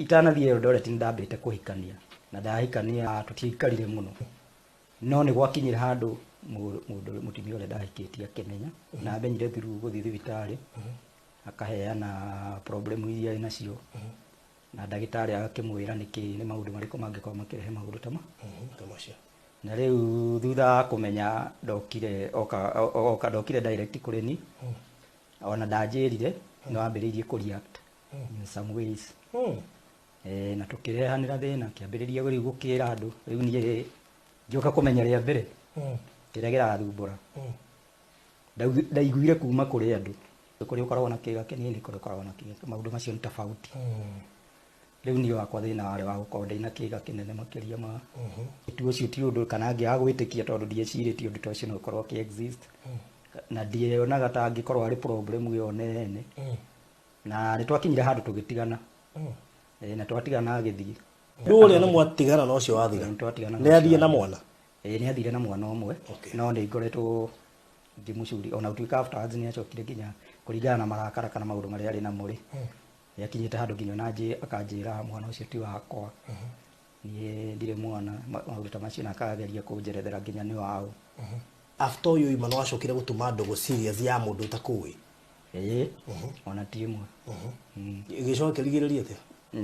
itanathie Eldoret ndambite kuhikania na ndahikania tutiikarire muno no ni gwakinyira handu mutumia ule ndahikitie akimenya na benyire thiru guthi thibitari akaheana problem iria inacio na ndagitari akimwira ni maundu mariko mangikoma makirehe maundu tama macio na riu thutha kumenya ndokire dokire direct kuri ni ona ndanjirire no ambiririe ku react in some ways na tukirehanira thina kiambiriria riu gukira andu riu nie njoka kumenya ria mbere kira girathumbura ndaiguire kuma kuri andu kuri ukoragwo na kiga kinini kuri ukoragwo na kiga maundu macio ni tofauti riu ni wakwa thina wari wa gukorwo na kiga kinene makiria ma itu ucio ti undu kana ngia gwitikia tondu ndieciritie undu tocio no ukorwo ki exist na ndionaga ta angikorwo ari problem yo nene na ni twakinyira handu tugitigana na twatigana agithii nduri na mwatigana no cio wathira ni athie na mwana ni athire na mwana umwe no ni ngoretwo ndimucuri ona utuika after ni acokire kinya kuringana na marakara kana maundu maria ari na muri yakinyite handu nginya naje akanjira mwana ucio ti wakwa nie ndire mwana maundu ta macio na kageria kunjerethera nginya ni wao after you imano acokire gutuma ndogo serious ya mundu takui ona ti imwe gicoke rigiririe te